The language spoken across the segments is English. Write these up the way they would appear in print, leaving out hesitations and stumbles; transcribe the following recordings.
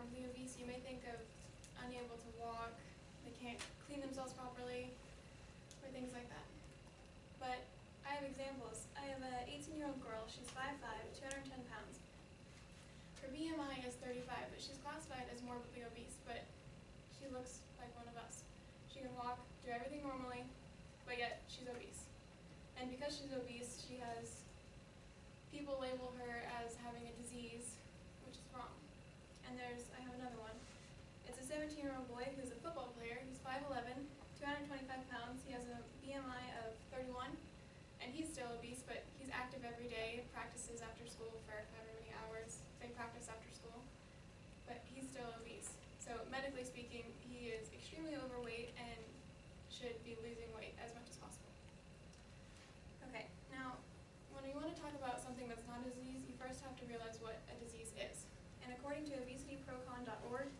morbidly obese, you may think of unable to walk, they can't clean themselves properly, or things like that. But I have examples. I have an 18-year-old girl, she's 5'5", 210 pounds. Her BMI is 35, but she's classified as morbidly obese, but she looks like one of us. She can walk, do everything normally, but yet she's obese. And because she's obese, she has, people label her as having a disease, which is wrong. And I have another one. It's a 17-year-old boy who's a football player. He's 5'11", 225 pounds. He has a BMI of 31, and he's still obese, but he's active every day, practices after school for however many hours they practice after school, but he's still obese. So medically speaking, he is extremely overweight and should be losing weight as much as possible. Okay, now, when you want to talk about something that's not a disease, you first have to realize what a disease is. And according to obesityprocon.org,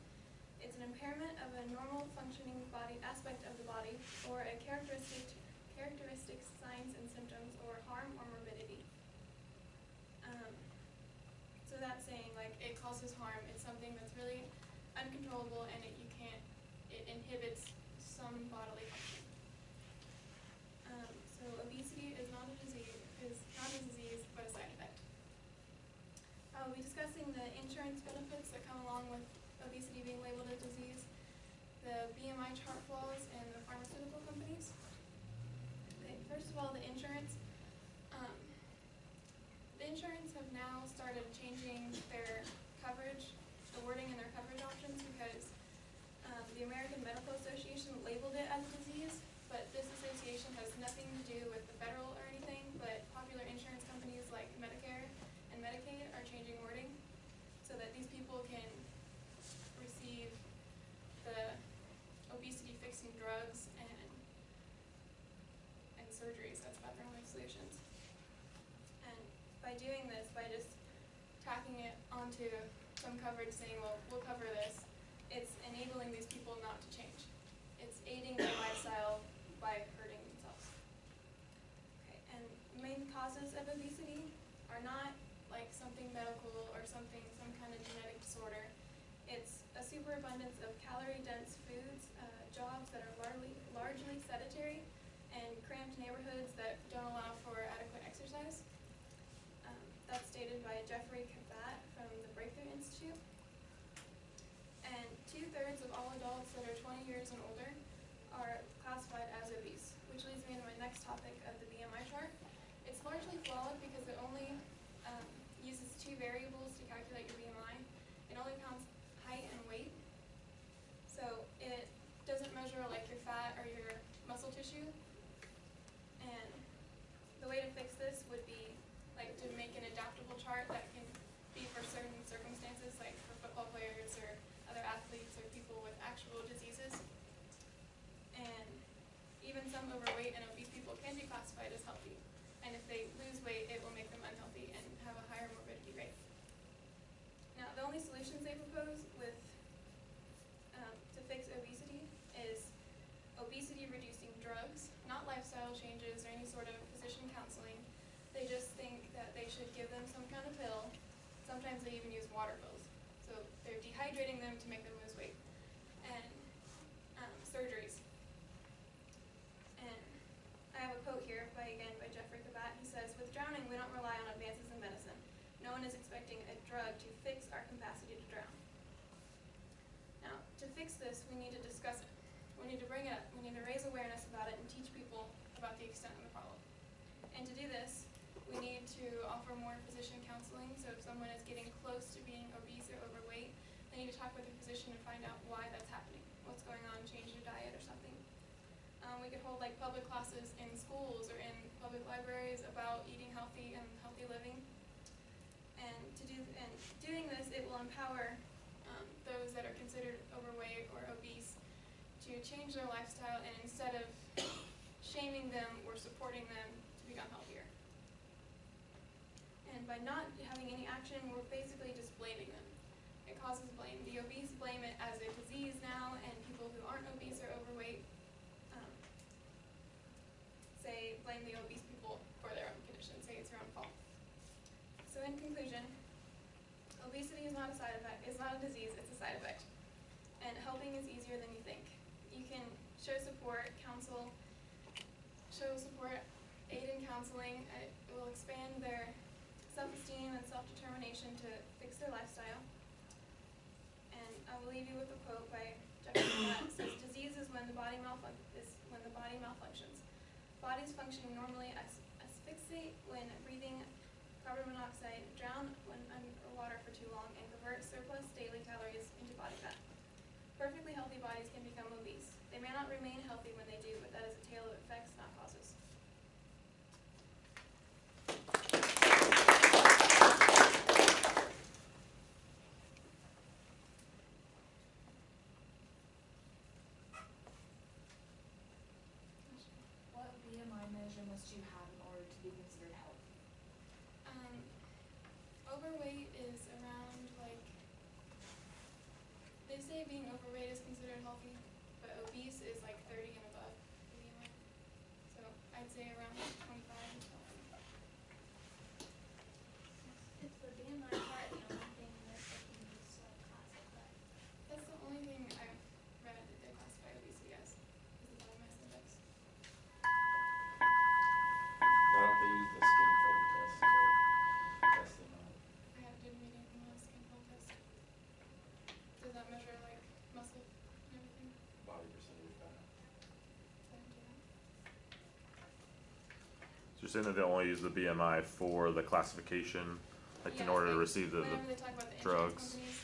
it's an impairment of a normal functioning body aspect of the body, or a characteristic, signs and symptoms, or harm or morbidity. So that's saying, like, it causes harm. It's something that's really uncontrollable, and it inhibits some bodily function. So obesity is not a disease, but a side effect. I will be discussing the insurance benefits that come along with obesity being labeled a disease, the BMI chart flaws, and the pharmaceutical companies. Okay, first of all, the insurance. The insurance have now started changing their coverage, the wording in their coverage options, because the American Medical Association labeled it as a disease, but this association has nothing to do with the federal or anything, but popular insurance companies like Medicare and Medicaid are changing wording so that these people can receive the obesity-fixing drugs and surgeries. That's about their only solutions. And by doing this, by just tacking it onto some coverage saying, well, we'll cover this, it's enabling these people not to change. It's aiding their lifestyle by hurting themselves. Okay, and main causes of obesity are not like something medical or some kind of genetic disorder. It's a superabundance of calorie-dense foods, jobs that are largely sedentary, and cramped neighborhoods that don't allow for adequate exercise. That's stated by Jeffrey Kabat from the Breakthrough Institute. And 2/3 of all adults that are 20 years and older are classified as obese, which leads me to my next topic of the BMI chart. It's largely flawed because it only uses two variables to calculate your BMI. It only counts height and weight. So it doesn't measure like your fat or your muscle tissue. And the way to fix this would be like to make an adaptable chart that can be for certain circumstances, like for football players or other athletes or people with actual diseases. And even some overweight and obese people can be classified as healthy. And if they lose weight, it will make them unhealthy and have a higher morbidity rate. Now, the only solutions they propose to fix obesity is obesity-reducing drugs, not lifestyle changes or any sort of physician counseling. They just think that they should give them some kind of pill. Sometimes they even use water pills. So they're dehydrating them to make them lose weight. And surgeries. And I have a quote here by Jeffrey Kabat. He says, "With drowning, we don't rely on advances in medicine. No one is expecting a drug to fix our capacity to drown." Now, to fix this, we need to discuss it. We need to bring it up. We need to raise awareness about it and teach people about the extent of the problem. And to do this, we need to offer more physician counseling. So if someone is getting close to being obese or overweight, they need to talk with a physician and find out why that's happening. What's going on, change your diet or something. We could hold like public classes in schools or in public libraries about eating healthy and healthy living. And doing this, it will empower those that are considered overweight or obese to change their lifestyle, and instead of shaming them, we're supporting them to become healthier. And by not having any action, we're basically just blaming them. It causes blame. The obese blame it as a disease now, and people who aren't obese or overweight blame the obese people for their own condition, say it's their own fault. So in conclusion, obesity is not a side effect, it's not a disease, it's a side effect. And helping is easier than you think. You can show support, aid in counseling. It will expand their self-esteem and self-determination to fix their lifestyle. And I will leave you with a quote by Jeffrey Platt. It says, "Disease is when the body malfunctions. Bodies function normally asphyxiate when breathing carbon monoxide, drown when underwater for too long, and convert surplus daily calories into body fat. Perfectly healthy bodies can become obese. They may not remain healthy when they do, but that is a tale of effects, not causes." What BMI measure must you have in order to be considered healthy? Overweight is around, like, they say being overweight is considered healthy, but obese is like 30 and above for BMI. So I'd say around 25 and 12. Is the BMI part the only thing that they can use to classify? That's the only thing I've read that they classify obesity as, is the body mass index. Why don't they use the skin fold test to test them out? I have did reading from the skin fold test. Does that measure like muscle and everything? Body percentage fat. So I can do that. So you're saying that they only use the BMI for the classification, like in Yeah, order to they- receive the whenever they talk about the insurance drugs? companies,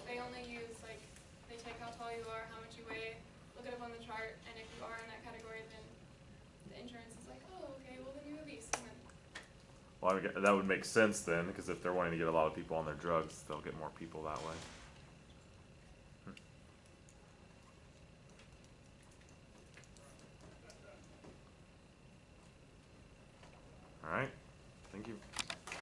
they only use, like, they take how tall you are, how much you weigh, look it up on the chart, and if you are in that category, then the insurance is like, oh, okay, well then you're obese, and then, Well, that would make sense then, because if they're wanting to get a lot of people on their drugs, they'll get more people that way. All right, thank you.